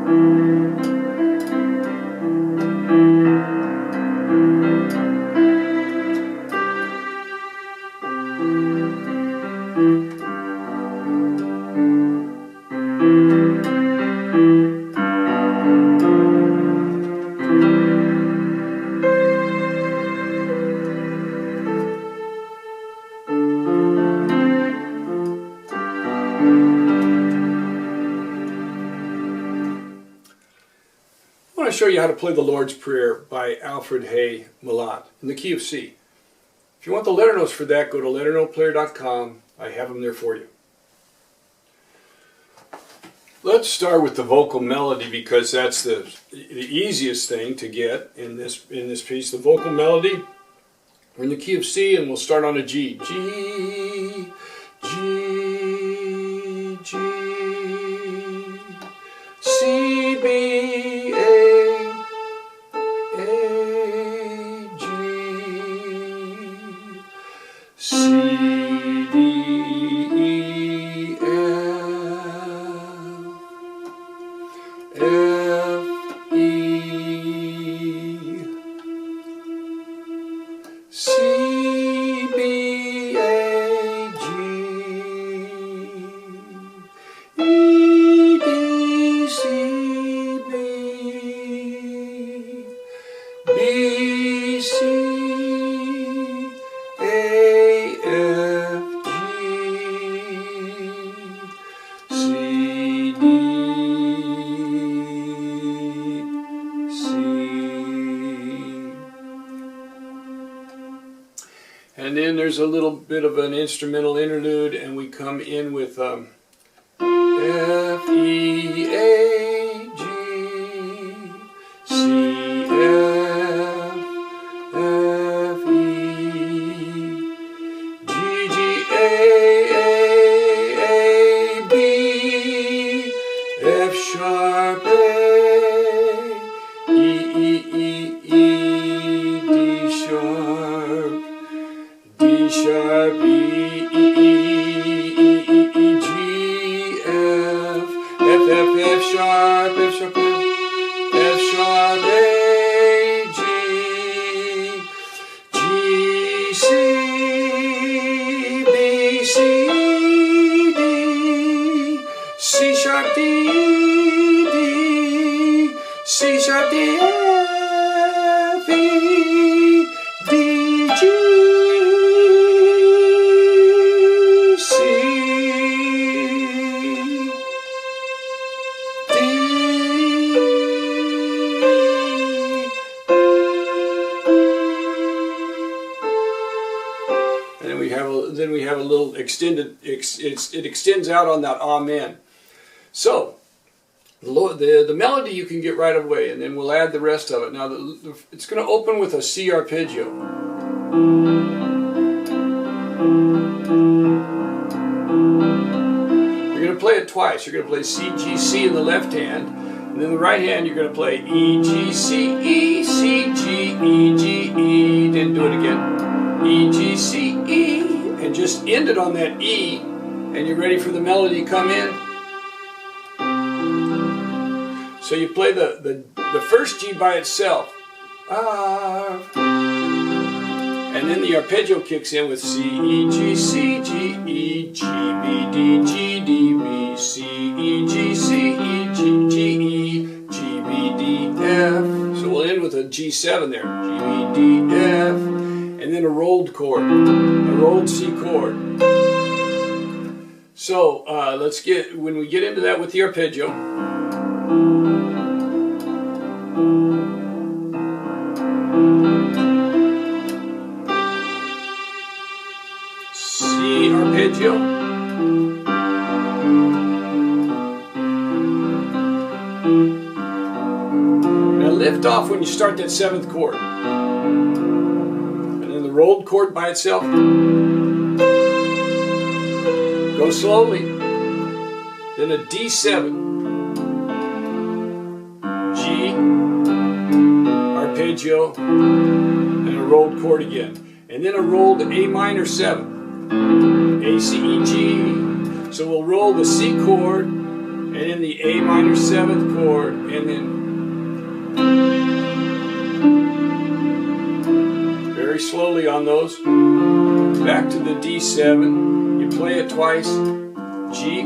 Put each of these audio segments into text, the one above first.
I want to show you how to play the Lord's Prayer by Alfred Hay Malotte in the key of C. If you want the letter notes for that, go to LetterNotePlayer.com. I have them there for you. Let's start with the vocal melody because that's the easiest thing to get in this piece. The vocal melody, we're in the key of C and we'll start on a G. G, G, G, C, B, A, G, C, D, E, F, E, C, B, A, G, E, D, C, B, B, C, A, F, G, C, D, C. And then there's a little bit of an instrumental interlude, and we come in with F, E, A, G, C, F, F, E, G, G, A, B, F sharp, A, E, E, D sharp, D sharp, E, G, F, F, F sharp, F sharp, F sharp, A, G, G, C, B, C, D, C sharp, D, D, C sharp, D, F, E, D, G, C, D, and then we have a little extended. It extends out on that amen. So the melody you can get right away, and then we'll add the rest of it. Now it's going to open with a C arpeggio. You're going to play it twice. You're going to play C, G, C in the left hand, and then the right hand you're going to play E, G, C, E, C, G, E, G, E. Then do it again. E, G, C, E, and just end it on that E, and you're ready for the melody to come in. So you play the first G by itself, and then the arpeggio kicks in with C, E, G, C, G, E, G, B, D, G, D, B, C, E, G, C, E, G, G, E, G, B, D, F. So we'll end with a G7 there, G, B, D, F, and then a rolled chord, a rolled C chord. So when we get into that with the arpeggio, C arpeggio, now lift off when you start that 7th chord, and then the rolled chord by itself. Go slowly, then a D7, G, arpeggio, and a rolled chord again, and then a rolled A minor 7, A, C, E, G. So we'll roll the C chord, and and then the A minor 7th chord, and then very slowly on those, back to the D7, you play it twice, G,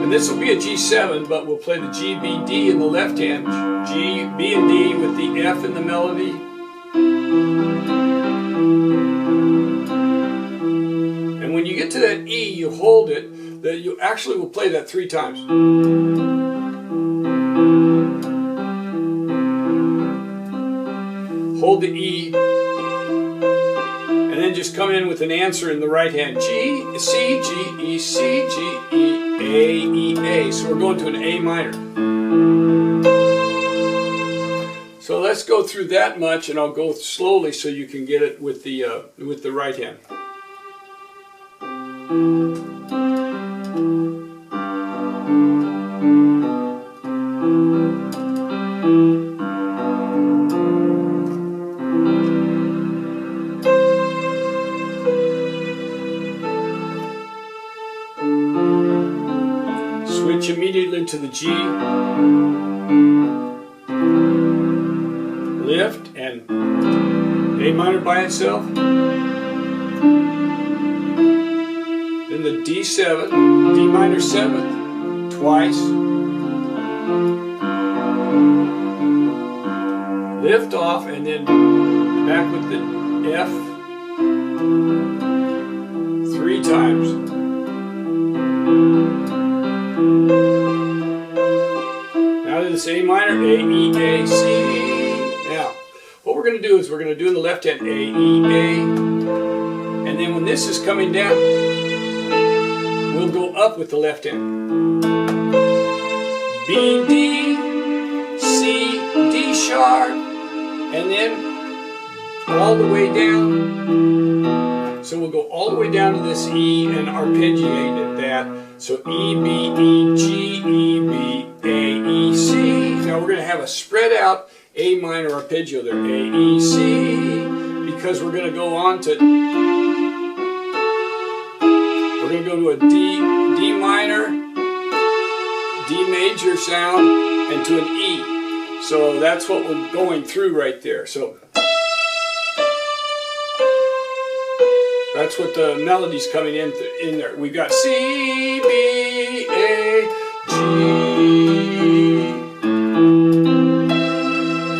and this will be a G7, but we'll play the G, B, D in the left hand, G, B, and D with the F in the melody. And when you get to that E, you hold it, that you actually will play that 3 times. Hold the E, and then just come in with an answer in the right hand. G, C, G, E, C, G, E, A, E, A. So we're going to an A minor. So let's go through that much, and I'll go slowly so you can get it with the right hand. Switch immediately to the G, lift, and A minor by itself, then the D7, D minor 7th, twice, lift off, and then back with the F 3 times. Now to this A minor, A, E, A, C. Now, what we're going to do is we're going to do in the left hand A, E, A, and then when this is coming down, we'll go up with the left hand. B, D, C, D sharp, and then all the way down. So we'll go all the way down to this E and arpeggiate at that. So E, B, E, G, E, B, A, E, C. Now we're going to have a spread out A minor arpeggio there. A, E, C. Because we're going to go on to, we're going to go to a D, D minor, D major sound, and to an E. So that's what we're going through right there. So that's what the melody's coming in there. We've got C, B, A, G.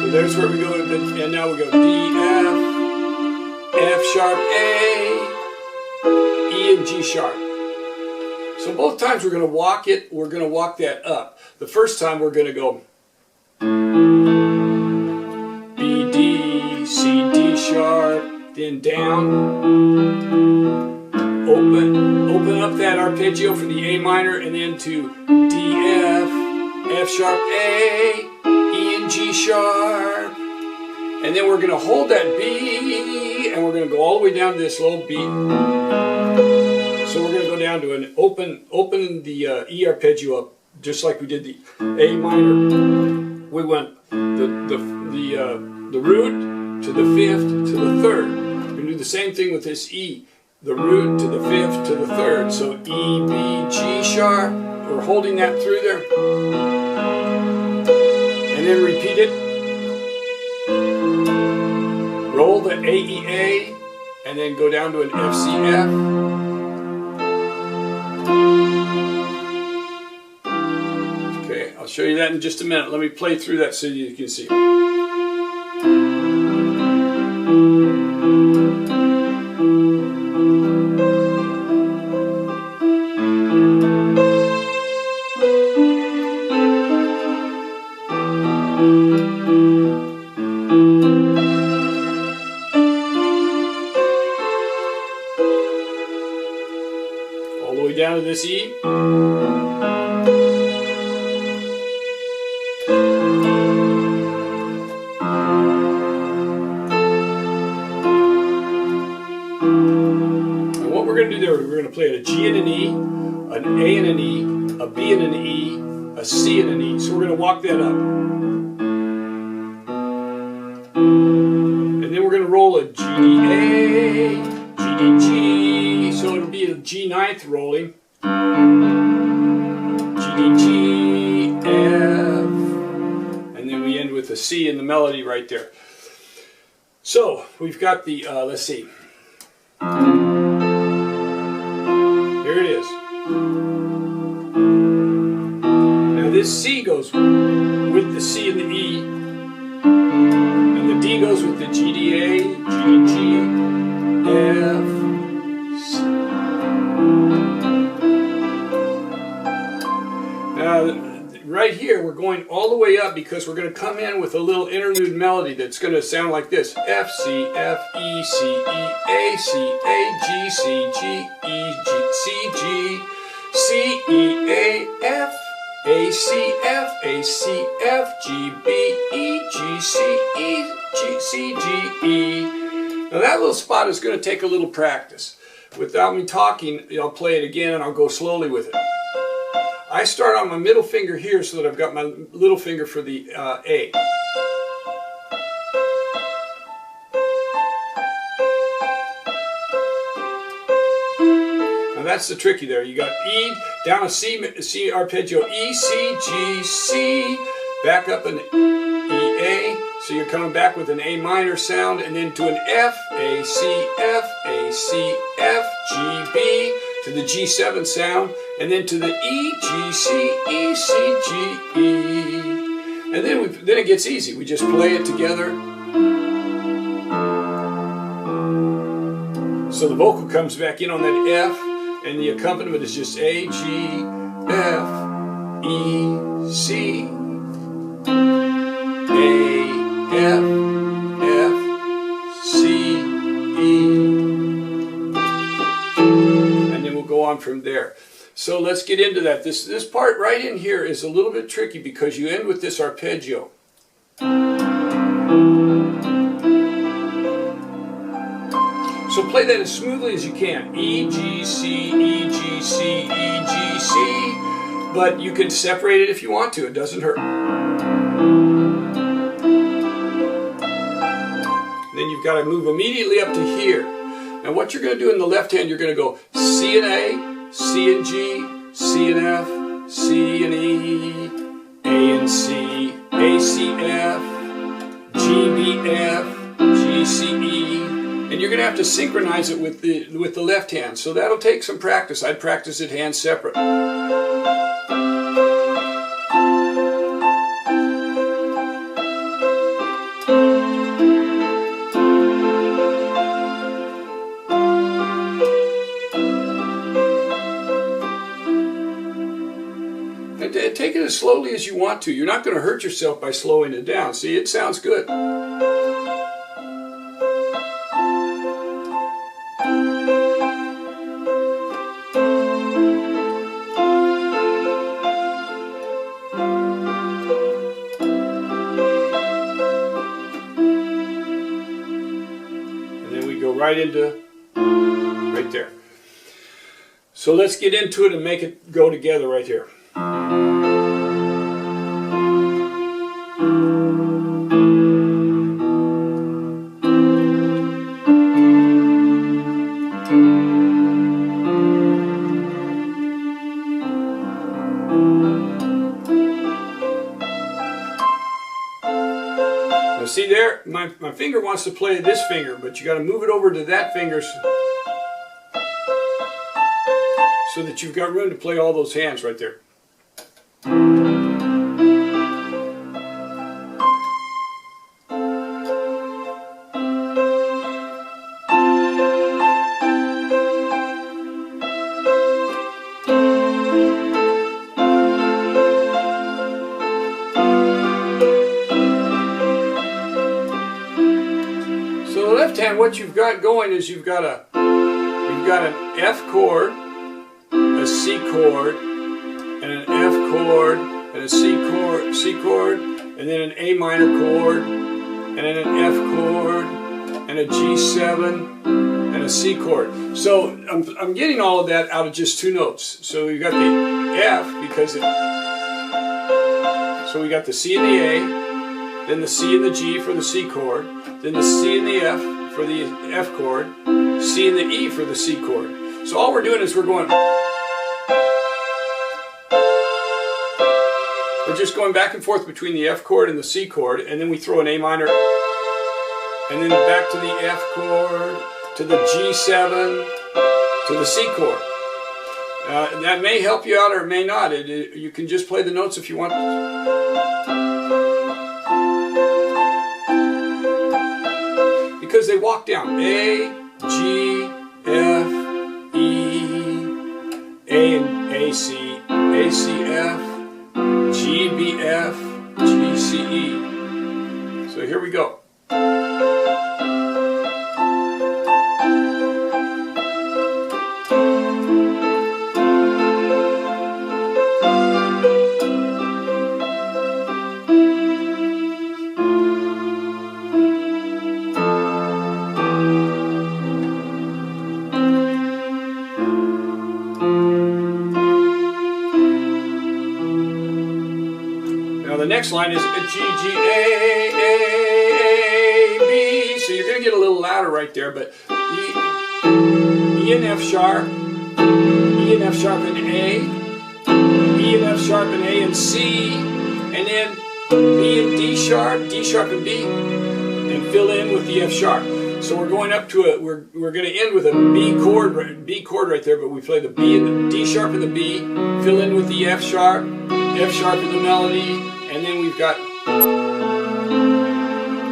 So there's where we go, and now we go D, F, F sharp, A, E, and G sharp. So both times we're going to walk it, we're going to walk that up. The first time we're going to go B, D, C, D sharp, then down, open up that arpeggio for the A minor, and then to D, F, F sharp, A, E, and G sharp, and then we're going to hold that B, and we're going to go all the way down to this low B. So we're going to go down to an open the E arpeggio up, just like we did the A minor. We went the root to the 5th to the 3rd. We're going to do the same thing with this E. The root to the 5th to the 3rd. So E, B, G sharp. We're holding that through there. And then repeat it. Roll the A, E, A. And then go down to an F, C, F. Okay, I'll show you that in just a minute. Let me play through that so you can see. All the way down to this E. And what we're going to do there, we're going to play a G and an E, an A and an E, a B and an E, a C and an E. So we're going to walk that up. And then we're going to roll a G, D, A, G, D, G. So it'll be a G ninth rolling, G, F, and then we end with a C in the melody right there. So we've got the, let's see. Here it is. Now this C goes with the C and the E, and the D goes with the G, D, A, G, G, F, C. Now right here we're going all the way up because we're going to come in with a little interlude melody that's going to sound like this. F, C, F, E, C, E, A, C, A, G, C, G, E, G, C, G, C, E, A, F, A, C, F, A, C, F, G, B, E, G, C, E, G, C, G, E. Now that little spot is going to take a little practice. Without me talking, I'll play it again and I'll go slowly with it. I start on my middle finger here so that I've got my little finger for the A. Now that's the tricky there. You got E, down a C arpeggio, E, C, G, C, back up an E, A. So you're coming back with an A minor sound and then to an F, A, C, F, A, C, F, G, B, to the G7 sound, and then to the E, G, C, E, C, G, E. And then it gets easy. We just play it together. So the vocal comes back in on that F, and the accompaniment is just A, G, F, E, C, A, F, F, C, E. And then we'll go on from there. So let's get into that. This part right in here is a little bit tricky because you end with this arpeggio. So play that as smoothly as you can. E, G, C, E, G, C, E, G, C. But you can separate it if you want to. It doesn't hurt. Then you've got to move immediately up to here. Now what you're going to do in the left hand, you're going to go C and A, C and G, C and F, C and E, A and C, A, C, F, G, B, F, G, C, E. And you're going to have to synchronize it with the left hand. So that'll take some practice. I'd practice it hands separate. Take it as slowly as you want to. You're not going to hurt yourself by slowing it down. See, it sounds good. And then we go right into right there. So let's get into it and make it go together right here. Now see there, my finger wants to play this finger, but you got to move it over to that finger so that you've got room to play all those hands right there. What you've got going is you've got an F chord, a C chord, and an F chord, and a C chord, and then an A minor chord, and then an F chord, and a G7, and a C chord. So I'm getting all of that out of just two notes. So you got the F because so we got the C and the A, then the C and the G for the C chord, then the C and the F for the F chord, C and the E for the C chord. So all we're doing is we're going. We're just going back and forth between the F chord and the C chord, and then we throw an A minor, and then back to the F chord, to the G7, to the C chord. That may help you out or it may not. You can just play the notes if you want. Because they walk down. A, G, F, E, A and A, C, F, G, B, F, G, C, E. So here we go. The next line is G, G, A, B. So you're going to get a little louder right there, but E and F sharp, E and F sharp and A, E and F sharp and A and C, and then B and D sharp and B, and fill in with the F sharp. So we're going up to a, we're going to end with a B chord right there, but we play the B and the D sharp and the B, fill in with the F sharp in the melody. And then we've got,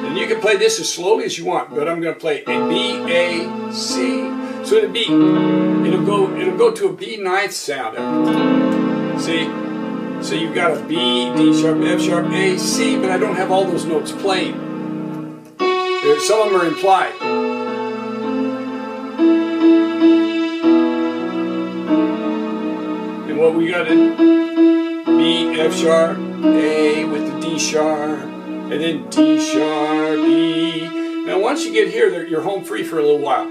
and you can play this as slowly as you want, but I'm going to play a B, A, C. So it'll go to a B ninth sound. See? So you've got a B, D sharp, F sharp, A, C, but I don't have all those notes playing. Some of them are implied. And what we got in B, F sharp, A with the D sharp, and then D sharp, E. Now once you get here, you're home free for a little while.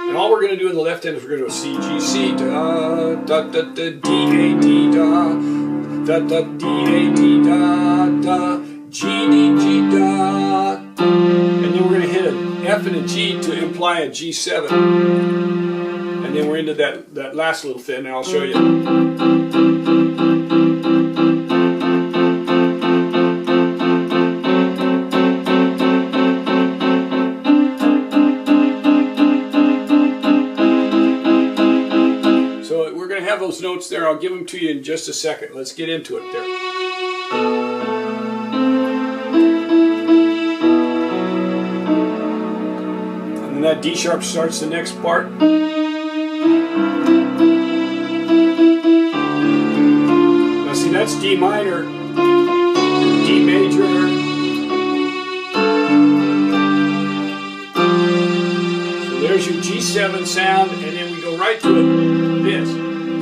And all we're going to do in the left hand is we're going to go C, G, C, da, da, da, da, D, A, D, da, da, da, D, A, D, da, da, G, D, G, da. And then we're going to hit an F and a G to imply a G7. And then we're into that last little thing, and I'll show you. So we're going to have those notes there. I'll give them to you in just a second. Let's get into it there. And then that D sharp starts the next part. See, that's D minor, D major, so there's your G7 sound, and then we go right to this.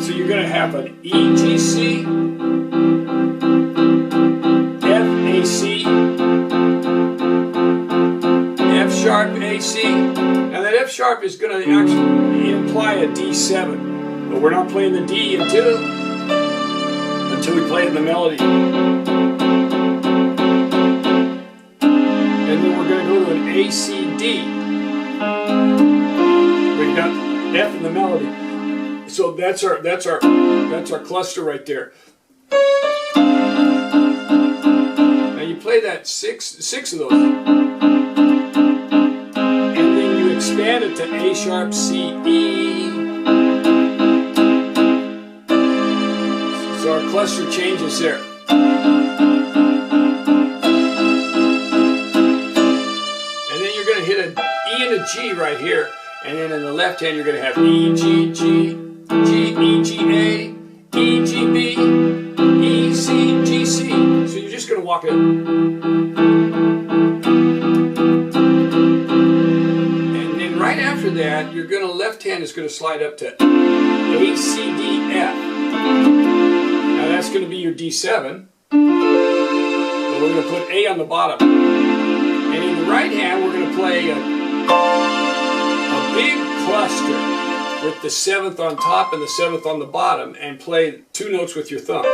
So you're going to have an E, G, C, F, A, C, F sharp, A, C. Now that F sharp is going to actually imply a D7, but we're not playing the D until we play it in the melody. And then we're going to go to an A, C, D. We've got F in the melody. So that's our cluster right there. Now you play that six of those. And then you expand it to A sharp, C, E. So our cluster changes there. And then you're going to hit an E and a G right here. And then in the left hand you're going to have E, G, G, G, E, G, A, E, G, B, E, C, G, C. So you're just going to walk it. And then right after that, you're going to, left hand is going to slide up to A, C, D, F. Now that's going to be your D7. But we're going to put A on the bottom. And in the right hand, we're going to play a big cluster with the 7th on top and the 7th on the bottom, and play 2 notes with your thumb.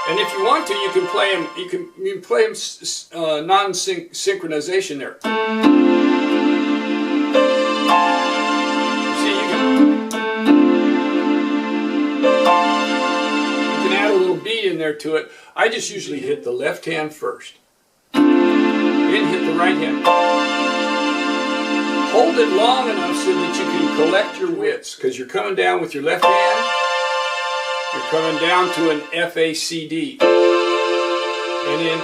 And if you want to, you can play them. You can play them non-synchronization there. See, you can. there to it. I just usually hit the left hand first. Then hit the right hand. Hold it long enough so that you can collect your wits, because you're coming down with your left hand. You're coming down to an F, A, C, D. And then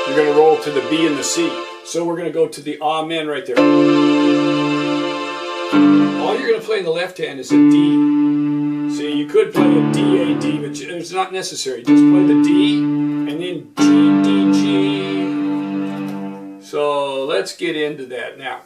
you're going to roll to the B and the C. So we're going to go to the Amen right there. All you're going to play in the left hand is a D. See, you could play a D, A, D, but it's not necessary. Just play the D and then G, D, G. So let's get into that now.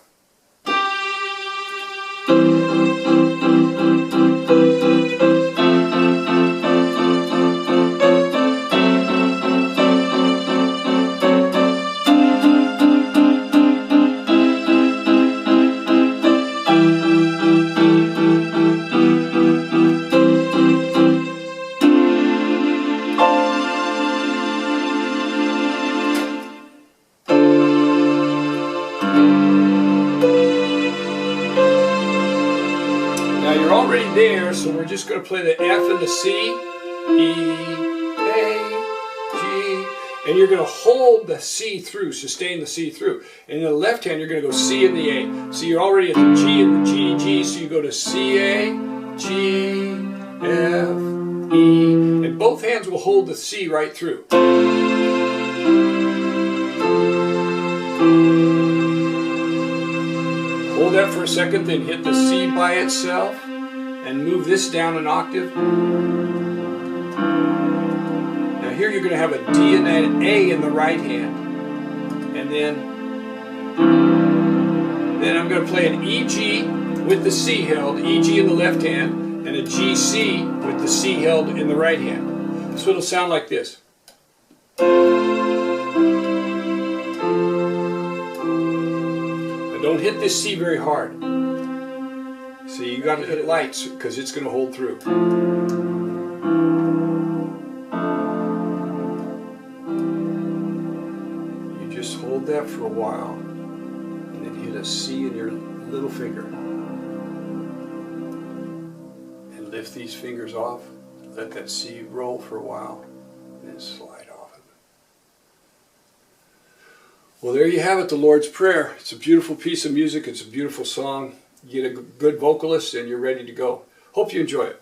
Now you're already there, so we're just going to play the F and the C, E, A, G, and you're going to hold the C through, sustain the C through. And in the left hand, you're going to go C and the A. So you're already at the G and the G, G, so you go to C, A, G, F, E, and both hands will hold the C right through. Hold that for a second, then hit the C by itself and move this down an octave. Now here you're going to have a D and an A in the right hand. And then I'm going to play an E, G with the C held, E, G in the left hand, and a G, C with the C held in the right hand. So it'll sound like this. Don't hit this C very hard. See, you got to hit it light because it's going to hold through. You just hold that for a while and then hit a C in your little finger. And lift these fingers off. Let that C roll for a while and then slide off. Well, there you have it, the Lord's Prayer. It's a beautiful piece of music. It's a beautiful song. You get a good vocalist and you're ready to go. Hope you enjoy it.